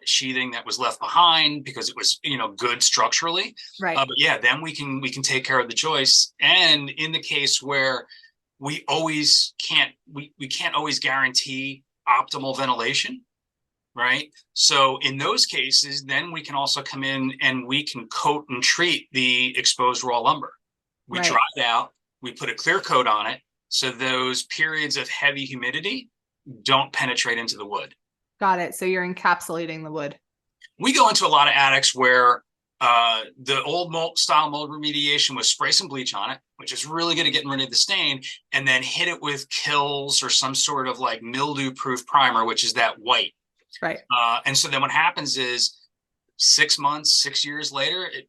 sheathing that was left behind because it was good structurally, Right. but yeah, then we can take care of the joists. And in the case where we can't always guarantee optimal ventilation, right? So in those cases, then we can also come in and we can coat and treat the exposed raw lumber. We Right. dry it out, we put a clear coat on it, so those periods of heavy humidity don't penetrate into the wood. Got it. So you're encapsulating the wood. We go into a lot of attics where the old style mold remediation was spray some bleach on it, which is really good at getting rid of the stain, and then hit it with Kills or some sort of like mildew-proof primer, which is that white. Right. And so then what happens is 6 months, 6 years later, it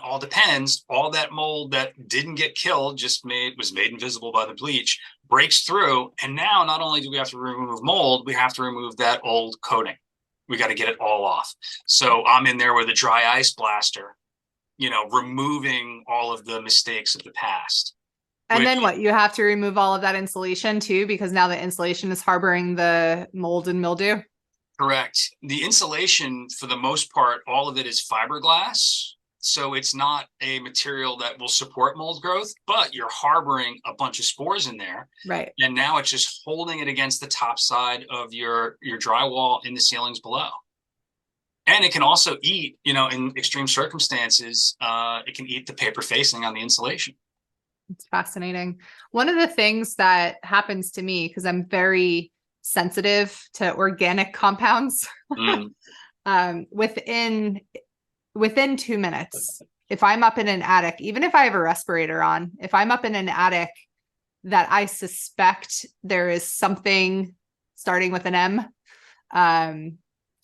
all depends. All that mold that didn't get killed was made invisible by the bleach, breaks through, and now not only do we have to remove mold, we have to remove that old coating. We got to get it all off. So I'm in there with a dry ice blaster, removing all of the mistakes of the past. And then what? You have to remove all of that insulation too, because now the insulation is harboring the mold and mildew. Correct. The insulation, for the most part, all of it is fiberglass. So it's not a material that will support mold growth, but you're harboring a bunch of spores in there. Right. And now it's just holding it against the top side of your drywall in the ceilings below. And it can also eat, in extreme circumstances, it can eat the paper facing on the insulation. It's fascinating. One of the things that happens to me, because I'm very sensitive to organic compounds, within 2 minutes, if I'm up in an attic, even if I have a respirator on, if I'm up in an attic that I suspect there is something starting with an M,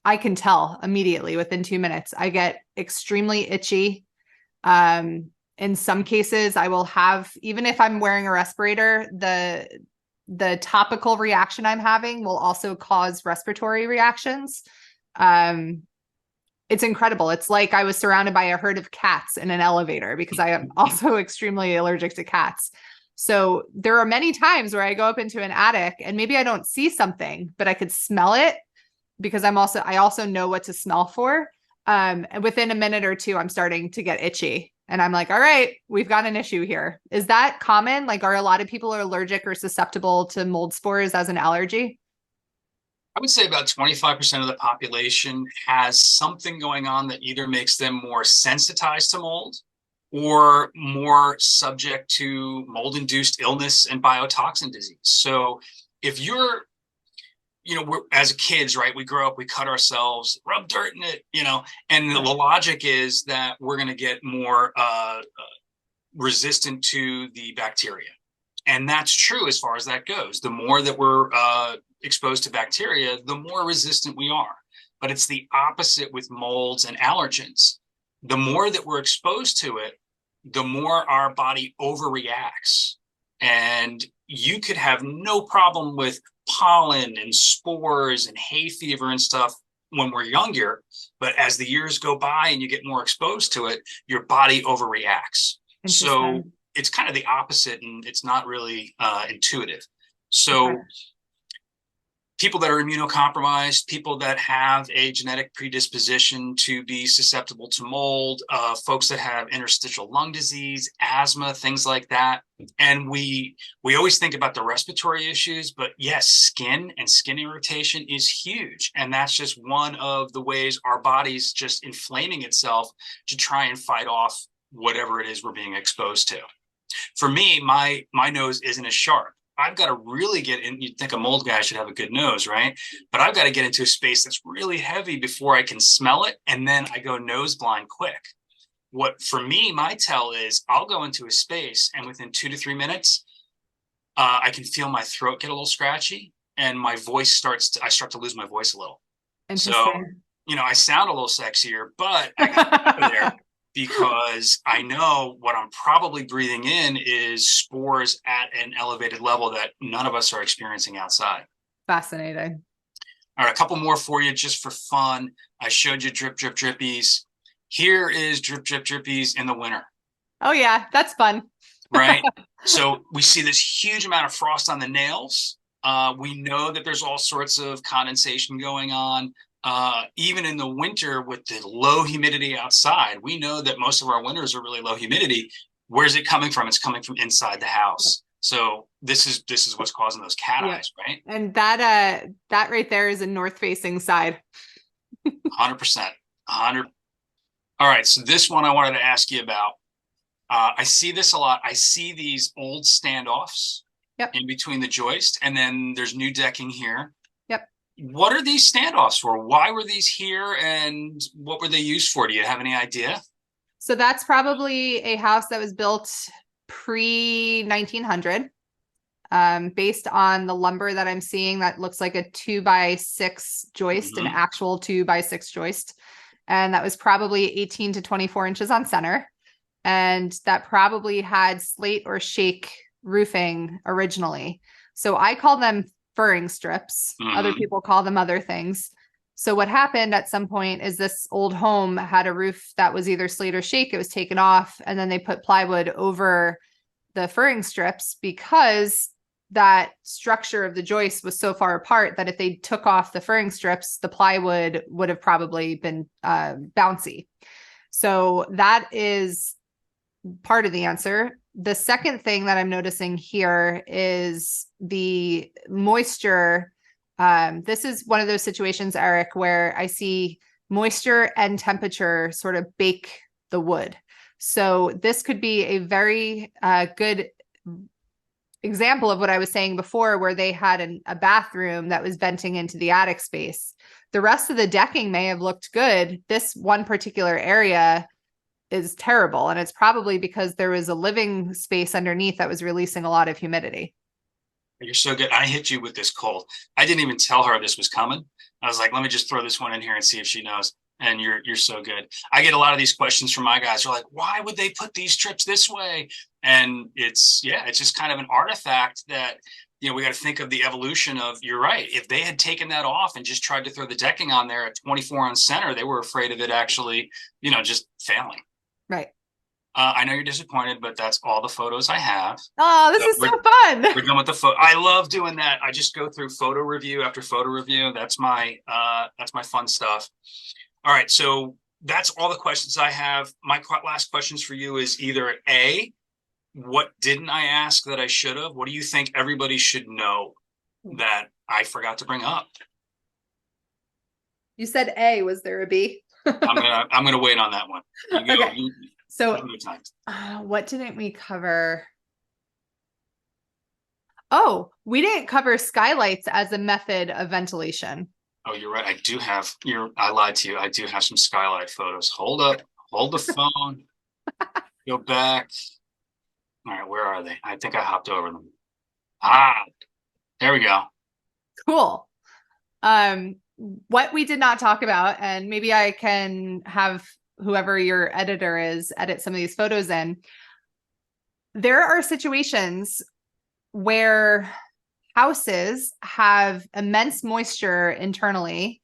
I can tell immediately within 2 minutes. I get extremely itchy. In some cases, I will have, even if I'm wearing a respirator, the topical reaction I'm having will also cause respiratory reactions. It's incredible. It's like I was surrounded by a herd of cats in an elevator because I am also extremely allergic to cats. So there are many times where I go up into an attic and maybe I don't see something, but I could smell it because I also know what to smell for. And within a minute or two, I'm starting to get itchy. And I'm like, all right, we've got an issue here. Is that common? Like, are a lot of people allergic or susceptible to mold spores as an allergy? I would say about 25% of the population has something going on that either makes them more sensitized to mold or more subject to mold-induced illness and biotoxin disease. So if you're, we're, as kids, right, we grow up, we cut ourselves, rub dirt in it, and the logic is that we're going to get more resistant to the bacteria. And that's true as far as that goes. The more that we're exposed to bacteria, the more resistant we are. But it's the opposite with molds and allergens. The more that we're exposed to it, the more our body overreacts. And you could have no problem with pollen and spores and hay fever and stuff when we're younger. But as the years go by and you get more exposed to it, your body overreacts. So it's kind of the opposite, and it's not really intuitive. So people that are immunocompromised, people that have a genetic predisposition to be susceptible to mold, folks that have interstitial lung disease, asthma, things like that. And we always think about the respiratory issues, but yes, skin and skin irritation is huge. And that's just one of the ways our body's just inflaming itself to try and fight off whatever it is we're being exposed to. For me, my nose isn't as sharp. I've got to really get in. You'd think a mold guy should have a good nose, right? But I've got to get into a space that's really heavy before I can smell it. And then I go nose blind quick. What for me, my tell is I'll go into a space and within 2 to 3 minutes, I can feel my throat get a little scratchy and my voice I start to lose my voice a little. So, I sound a little sexier, but I got there. Because I know what I'm probably breathing in is spores at an elevated level that none of us are experiencing outside. Fascinating. All right, a couple more for you just for fun. I showed you drip, drip, drippies. Here is drip, drip, drippies in the winter. Oh, yeah, that's fun. Right? So we see this huge amount of frost on the nails. We know that there's all sorts of condensation going on. Even in the winter with the low humidity outside, we know that most of our winters are really low humidity. Where's it coming from? It's coming from inside the house. So this is what's causing those cat eyes, right? And that right there is a north facing side. 100%. 100. All right. So this one I wanted to ask you about. I see this a lot. I see these old standoffs in between the joist, and then there's new decking here. What are these standoffs for? Why were these here and what were they used for? Do you have any idea? So that's probably a house that was built pre-1900. Based on the lumber that I'm seeing, that looks like a 2x6 joist, an actual 2x6 joist. And that was probably 18 to 24 inches on center. And that probably had slate or shake roofing originally. So I call them furring strips. Other people call them other things. So what happened at some point is this old home had a roof that was either slate or shake. It was taken off, and then they put plywood over the furring strips because that structure of the joist was so far apart that if they took off the furring strips, the plywood would have probably been bouncy. So that is part of the answer. The second thing that I'm noticing here is the moisture. This is one of those situations, Eric, where I see moisture and temperature sort of bake the wood. So this could be a very good example of what I was saying before, where they had a bathroom that was venting into the attic space. The rest of the decking may have looked good. This one particular area is terrible. And it's probably because there was a living space underneath that was releasing a lot of humidity. You're so good. I hit you with this cold. I didn't even tell her this was coming. I was like, let me just throw this one in here and see if she knows. And you're so good. I get a lot of these questions from my guys. They're like, why would they put these trips this way? And it's just kind of an artifact that, we got to think of the evolution of, you're right. If they had taken that off and just tried to throw the decking on there at 24 on center, they were afraid of it actually, just failing. Right. I know you're disappointed, but that's all the photos I have. Oh, this So is so we're fun. done with the photo. I love doing that. I just go through photo review after photo review. That's my fun stuff. All right, so that's all the questions I have. My last questions for you is either A, what didn't I ask that I should have? What do you think everybody should know that I forgot to bring up? You said A, was there a B? I'm gonna wait on that one. You go. Okay. So, time. What didn't we cover? Oh, we didn't cover skylights as a method of ventilation. Oh, you're right. I lied to you. I do have some skylight photos. Hold up. Hold the phone. Go back. All right, where are they? I think I hopped over them. There we go. Cool. What we did not talk about, and maybe I can have whoever your editor is edit some of these photos in. There are situations where houses have immense moisture internally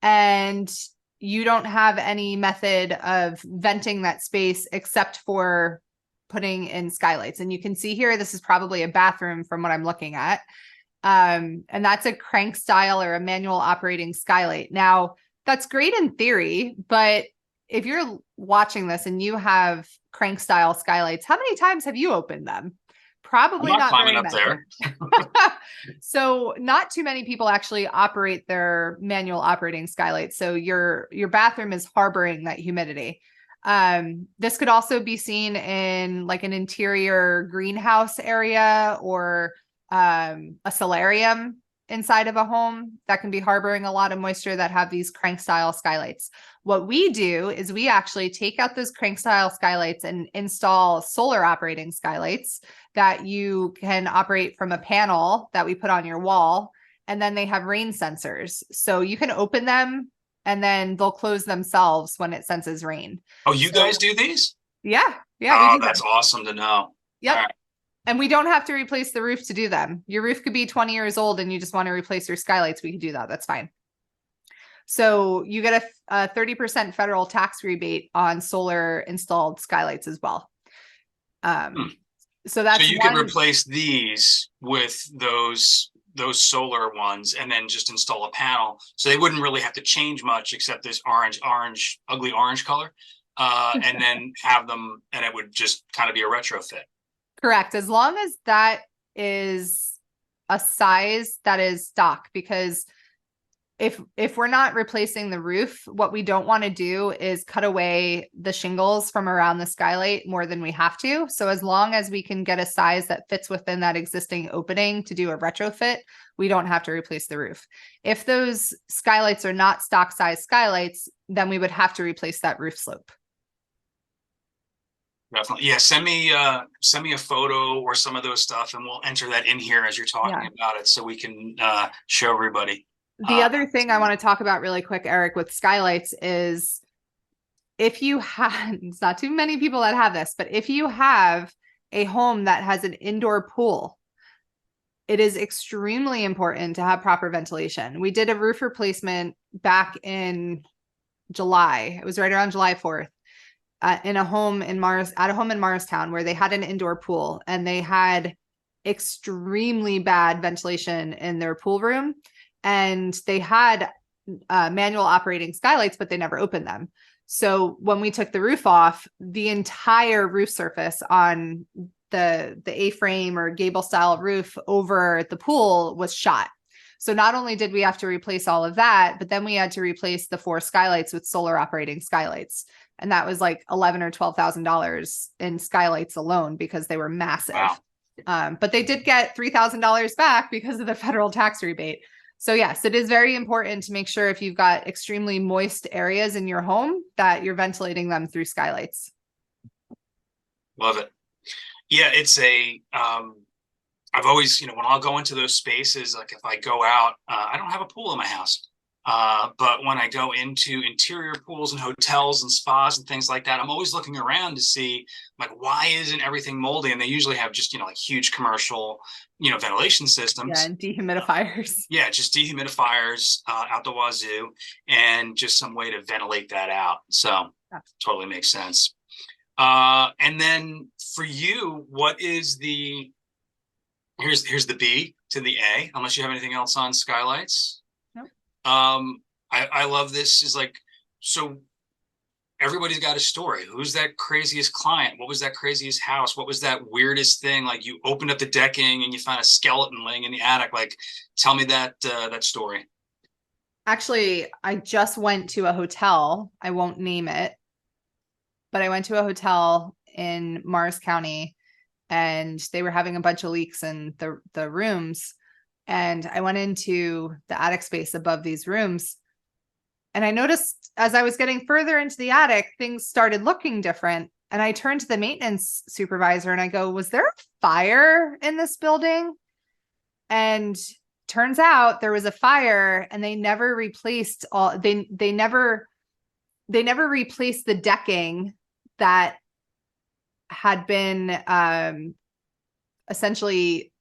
and you don't have any method of venting that space except for putting in skylights. And you can see here, this is probably a bathroom from what I'm looking at. And that's a crank style or a manual operating skylight. Now, that's great in theory, but if you're watching this and you have crank style skylights, how many times have you opened them? Probably I'm not not climbing very up many. there. So not too many people actually operate their manual operating skylights. So your bathroom is harboring that humidity. This could also be seen in like an interior greenhouse area or a solarium inside of a home that can be harboring a lot of moisture that have these crank style skylights. What we do is we actually take out those crank style skylights and install solar operating skylights that you can operate from a panel that we put on your wall. And then they have rain sensors. So you can open them and then they'll close themselves when it senses rain. Oh, you guys do these? Yeah. Yeah. Oh, We do that's them. awesome to know. Yep. All right. And we don't have to replace the roof to do them. Your roof could be 20 years old and you just want to replace your skylights. We could do that. That's fine. So you get a 30% federal tax rebate on solar installed skylights as well. So that's so you can replace these with those solar ones and then just install a panel. So they wouldn't really have to change much except this ugly orange color. And then have them, and it would just kind of be a retrofit. Correct. As long as that is a size that is stock, because if we're not replacing the roof, what we don't want to do is cut away the shingles from around the skylight more than we have to. So as long as we can get a size that fits within that existing opening to do a retrofit, we don't have to replace the roof. If those skylights are not stock size skylights, then we would have to replace that roof slope. Definitely. Yeah. Send me a photo or some of those stuff and we'll enter that in here as you're talking about it so we can show everybody. The other thing I want to talk about really quick, Eric, with skylights is if you have, it's not too many people that have this, but if you have a home that has an indoor pool, it is extremely important to have proper ventilation. We did a roof replacement back in July. It was right around July 4th. In a home in Morristown where they had an indoor pool and they had extremely bad ventilation in their pool room. And they had manual operating skylights, but they never opened them. So when we took the roof off, the entire roof surface on the A-frame or gable style roof over the pool was shot. So not only did we have to replace all of that, but then we had to replace the 4 skylights with solar operating skylights. And that was like $11,000 or $12,000 in skylights alone because they were massive. Wow. But they did get $3,000 back because of the federal tax rebate. So yes, it is very important to make sure if you've got extremely moist areas in your home that you're ventilating them through skylights. Love it. Yeah, it's I've always, when I'll go into those spaces, like if I go out, I don't have a pool in my house. But when I go into interior pools and hotels and spas and things like that, I'm always looking around to see, like, why isn't everything moldy? And they usually have just, like huge commercial, ventilation Yeah, systems. and dehumidifiers. Yeah, just dehumidifiers out the wazoo, and just some way to ventilate that out. So Yeah. totally makes sense. And then for you, what is the here's the B to the A, unless you have anything else on skylights. Nope. I love this is like, so everybody's got a story. Who's that craziest client? What was that craziest house? What was that weirdest thing? Like you opened up the decking and you found a skeleton laying in the attic. Like, tell me that story. Actually, I just went to a hotel. I won't name it, but I went to a hotel in Mars County and they were having a bunch of leaks in the rooms. And I went into the attic space above these rooms. And I noticed as I was getting further into the attic, things started looking different. And I turned to the maintenance supervisor and I go, was there a fire in this building? And turns out there was a fire and they never replaced they never replaced the decking that had been essentially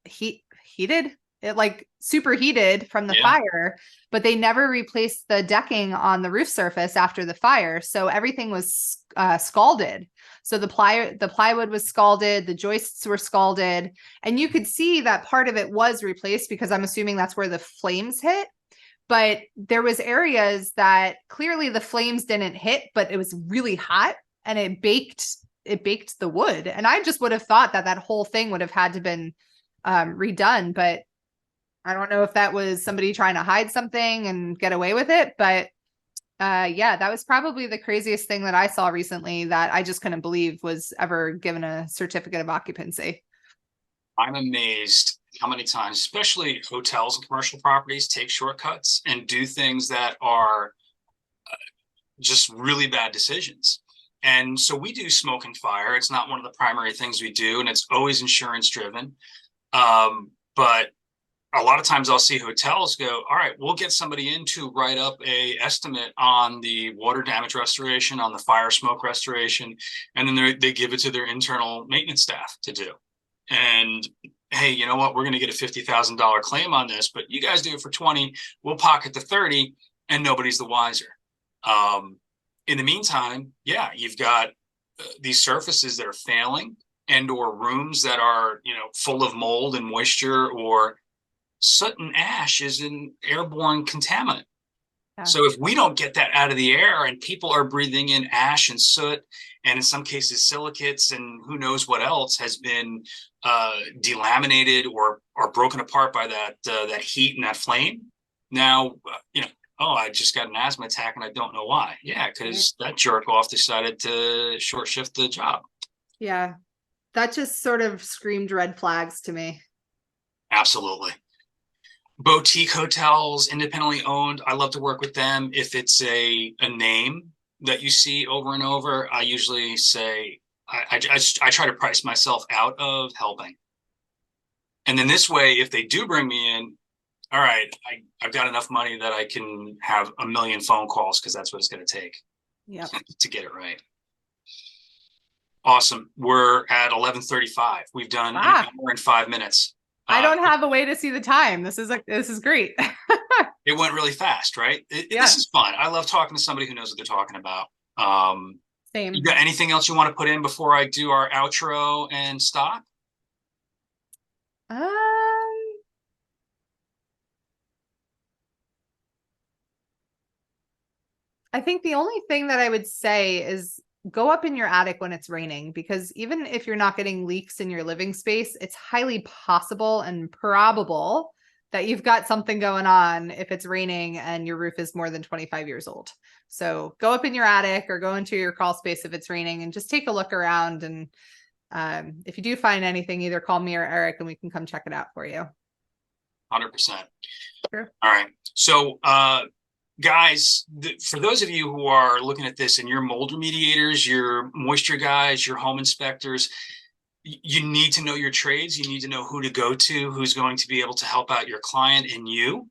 heated, it like superheated from the fire, but they never replaced the decking on the roof surface after the fire. So everything was scalded. So the plywood was scalded, the joists were scalded, and you could see that part of it was replaced because I'm assuming that's where the flames hit. But there was areas that clearly the flames didn't hit, but it was really hot and it baked the wood. And I just would have thought that whole thing would have had to been redone, but I don't know if that was somebody trying to hide something and get away with it. But yeah, that was probably the craziest thing that I saw recently that I just couldn't believe was ever given a certificate of occupancy. I'm amazed how many times, especially hotels and commercial properties, take shortcuts and do things that are just really bad decisions. And so we do smoke and fire. It's not one of the primary things we do, and it's always insurance driven. But a lot of times I'll see hotels go, all right, we'll get somebody in to write up a estimate on the water damage restoration, on the fire smoke restoration, and then they give it to their internal maintenance staff to do. And hey, you know what? We're going to get a $50,000 claim on this, but you guys do it for 20. We'll pocket the 30, and nobody's the wiser. In the meantime, yeah, you've got these surfaces that are failing, and or rooms that are, full of mold and moisture, or soot and ash is an airborne contaminant. Yeah. So if we don't get that out of the air and people are breathing in ash and soot, and in some cases silicates and who knows what else has been delaminated or broken apart by that heat and that flame, now, oh, I just got an asthma attack and I don't know why. Yeah, because that jerk off decided to short shift the job. Yeah, that just sort of screamed red flags to me. Absolutely. Boutique hotels, independently owned, I love to work with them. If it's a name that you see over and over, I usually say, I try to price myself out of helping. And then this way, if they do bring me in, all right, I've got enough money that I can have a million phone calls, because that's what it's going to take to get it right. Awesome. We're at 11:35. We've done an hour and 5 minutes. I don't have a way to see the time. This is great. It went really fast, right? This is fun. I love talking to somebody who knows what they're talking about. Same. You got anything else you want to put in before I do our outro and stop? I think the only thing that I would say is go up in your attic when it's raining, because even if you're not getting leaks in your living space, it's highly possible and probable that you've got something going on if it's raining and your roof is more than 25 years old. So go up in your attic or go into your crawl space if it's raining and just take a look around. And if you do find anything, either call me or Eric and we can come check it out for you. 100%. Sure. All right. So, guys, for those of you who are looking at this and you're mold remediators, your moisture guys, your home inspectors, You need to know your trades. You need to know who to go to, who's going to be able to help out your client and you.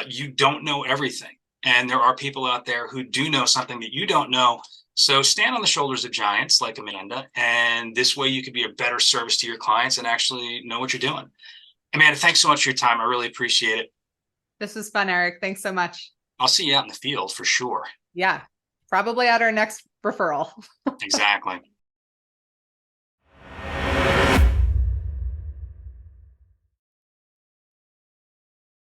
You don't know everything. And there are people out there who do know something that you don't know. So stand on the shoulders of giants like Amanda. And this way you could be a better service to your clients and actually know what you're doing. Amanda, thanks so much for your time. I really appreciate it. This was fun, Eric. Thanks so much. I'll see you out in the field for sure. Yeah, probably at our next referral. Exactly.